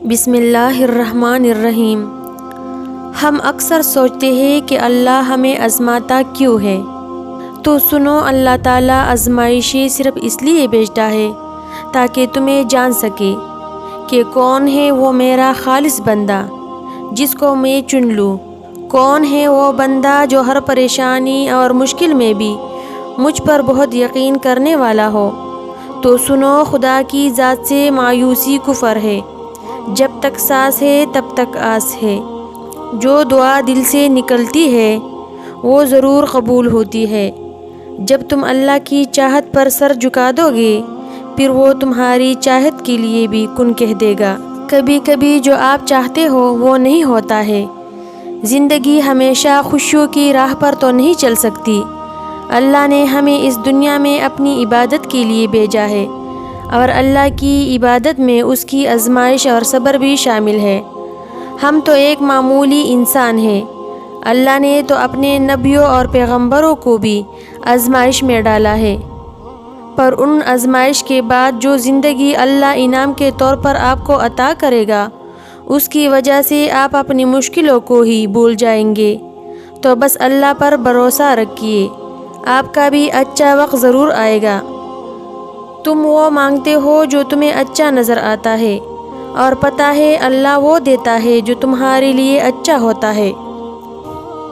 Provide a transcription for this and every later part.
بسم اللہ الرحمن الرحیم۔ ہم اکثر سوچتے ہیں کہ اللہ ہمیں آزماتا کیوں ہے؟ تو سنو، اللہ تعالیٰ آزمائشیں صرف اس لیے بھیجتا ہے تاکہ تمہیں جان سکے کہ کون ہے وہ میرا خالص بندہ جس کو میں چن لوں، کون ہے وہ بندہ جو ہر پریشانی اور مشکل میں بھی مجھ پر بہت یقین کرنے والا ہو۔ تو سنو، خدا کی ذات سے مایوسی کفر ہے، جب تک سانس ہے تب تک آس ہے۔ جو دعا دل سے نکلتی ہے وہ ضرور قبول ہوتی ہے۔ جب تم اللہ کی چاہت پر سر جھکا دو گے پھر وہ تمہاری چاہت کے لیے بھی کن کہہ دے گا۔ کبھی کبھی جو آپ چاہتے ہو وہ نہیں ہوتا ہے۔ زندگی ہمیشہ خوشیوں کی راہ پر تو نہیں چل سکتی۔ اللہ نے ہمیں اس دنیا میں اپنی عبادت کے لیے بھیجا ہے، اور اللہ کی عبادت میں اس کی آزمائش اور صبر بھی شامل ہے۔ ہم تو ایک معمولی انسان ہیں، اللہ نے تو اپنے نبیوں اور پیغمبروں کو بھی آزمائش میں ڈالا ہے، پر ان آزمائش کے بعد جو زندگی اللہ انعام کے طور پر آپ کو عطا کرے گا اس کی وجہ سے آپ اپنی مشکلوں کو ہی بھول جائیں گے۔ تو بس اللہ پر بھروسہ رکھیے، آپ کا بھی اچھا وقت ضرور آئے گا۔ تم وہ مانگتے ہو جو تمہیں اچھا نظر آتا ہے، اور پتہ ہے اللہ وہ دیتا ہے جو تمہارے لیے اچھا ہوتا ہے۔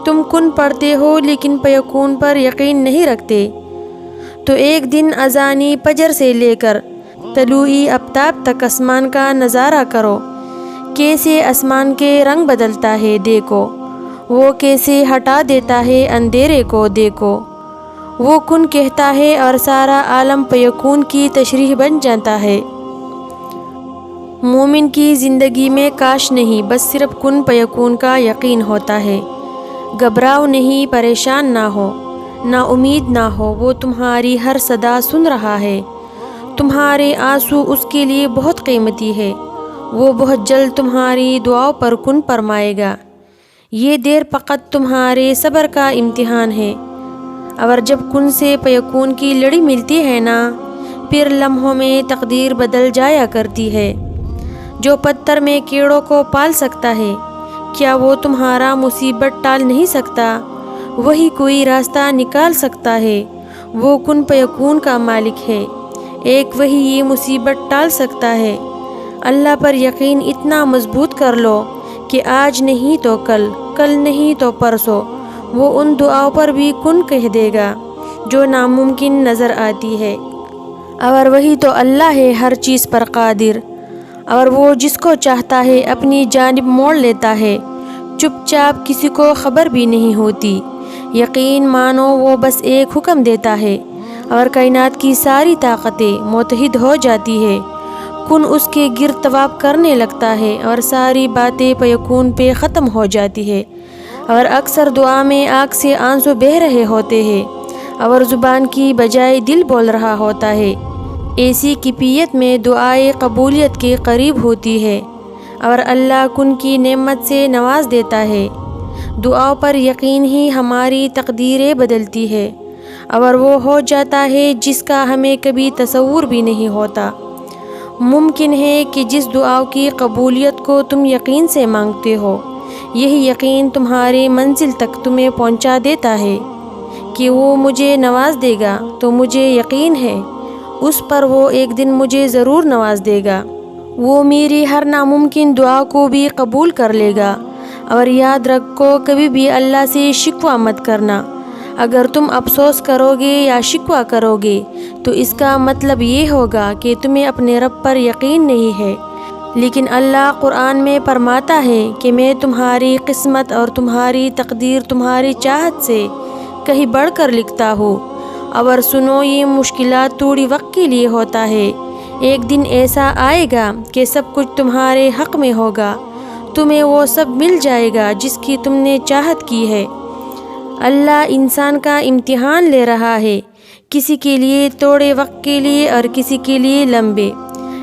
تم کن پڑھتے ہو لیکن فیکون پر یقین نہیں رکھتے، تو ایک دن اذانی فجر سے لے کر طلوع آفتاب تک آسمان کا نظارہ کرو، کیسے آسمان کے رنگ بدلتا ہے دیکھو، وہ کیسے ہٹا دیتا ہے اندھیرے کو دیکھو۔ وہ کن کہتا ہے اور سارا عالم فیکون کی تشریح بن جاتا ہے۔ مومن کی زندگی میں کاش نہیں، بس صرف کن فیکون کا یقین ہوتا ہے۔ گھبراؤ نہیں، پریشان نہ ہو، نا امید نہ ہو، وہ تمہاری ہر صدا سن رہا ہے۔ تمہارے آنسو اس کے لیے بہت قیمتی ہے، وہ بہت جلد تمہاری دعاؤں پر کن فرمائے گا۔ یہ دیر فقط تمہارے صبر کا امتحان ہے، اور جب کن سے فیکون کی لڑی ملتی ہے نا، پھر لمحوں میں تقدیر بدل جایا کرتی ہے۔ جو پتھر میں کیڑوں کو پال سکتا ہے، کیا وہ تمہارا مصیبت ٹال نہیں سکتا؟ وہی کوئی راستہ نکال سکتا ہے، وہ کن فیکون کا مالک ہے، ایک وہی یہ مصیبت ٹال سکتا ہے۔ اللہ پر یقین اتنا مضبوط کر لو کہ آج نہیں تو کل، کل نہیں تو پرسوں وہ ان دعاؤں پر بھی کن کہہ دے گا جو ناممکن نظر آتی ہے۔ اور وہی تو اللہ ہے ہر چیز پر قادر، اور وہ جس کو چاہتا ہے اپنی جانب موڑ لیتا ہے، چپ چاپ کسی کو خبر بھی نہیں ہوتی۔ یقین مانو، وہ بس ایک حکم دیتا ہے اور کائنات کی ساری طاقتیں متحد ہو جاتی ہے، کن اس کے گرد طواف کرنے لگتا ہے اور ساری باتیں فیکون پہ ختم ہو جاتی ہے۔ اور اکثر دعا میں آنکھ سے آنسو بہہ رہے ہوتے ہیں اور زبان کی بجائے دل بول رہا ہوتا ہے۔ ایسی کیفیت میں دعائیں قبولیت کے قریب ہوتی ہے اور اللہ کن کی نعمت سے نواز دیتا ہے۔ دعاؤں پر یقین ہی ہماری تقدیریں بدلتی ہے، اور وہ ہو جاتا ہے جس کا ہمیں کبھی تصور بھی نہیں ہوتا۔ ممکن ہے کہ جس دعاؤں کی قبولیت کو تم یقین سے مانگتے ہو، یہی یقین تمہاری منزل تک تمہیں پہنچا دیتا ہے کہ وہ مجھے نواز دے گا، تو مجھے یقین ہے اس پر وہ ایک دن مجھے ضرور نواز دے گا۔ وہ میری ہر ناممکن دعا کو بھی قبول کر لے گا۔ اور یاد رکھو، کبھی بھی اللہ سے شکوہ مت کرنا۔ اگر تم افسوس کرو گے یا شکوہ کرو گے تو اس کا مطلب یہ ہوگا کہ تمہیں اپنے رب پر یقین نہیں ہے۔ لیکن اللہ قرآن میں فرماتا ہے کہ میں تمہاری قسمت اور تمہاری تقدیر تمہاری چاہت سے کہیں بڑھ کر لکھتا ہوں۔ اور سنو، یہ مشکلات تھوڑی وقت کے لیے ہوتا ہے، ایک دن ایسا آئے گا کہ سب کچھ تمہارے حق میں ہوگا، تمہیں وہ سب مل جائے گا جس کی تم نے چاہت کی ہے۔ اللہ انسان کا امتحان لے رہا ہے، کسی کے لیے تھوڑے وقت کے لیے اور کسی کے لیے لمبے،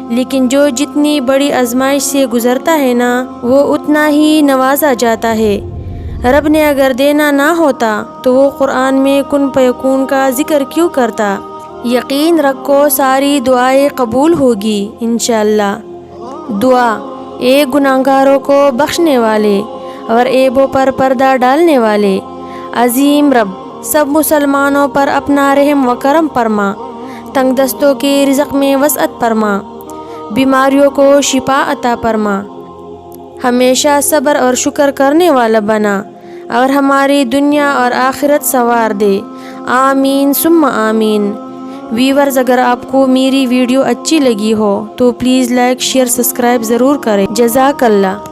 لیکن جو جتنی بڑی آزمائش سے گزرتا ہے نا، وہ اتنا ہی نوازا جاتا ہے۔ رب نے اگر دینا نہ ہوتا تو وہ قرآن میں کن فیکون کا ذکر کیوں کرتا؟ یقین رکھو، ساری دعائیں قبول ہوگی انشاءاللہ۔ دعا: اے گناہگاروں کو بخشنے والے اور عیبوں پر پردہ ڈالنے والے، عظیم رب سب مسلمانوں پر اپنا رحم و کرم فرما، تنگ دستوں کے رزق میں وسعت فرما، بیماریوں کو شفا عطا فرما، ہمیشہ صبر اور شکر کرنے والا بنا اور ہماری دنیا اور آخرت سنوار دے، آمین ثم آمین۔ ویورز، اگر آپ کو میری ویڈیو اچھی لگی ہو تو پلیز لائک شیئر سبسکرائب ضرور کریں۔ جزاک اللہ۔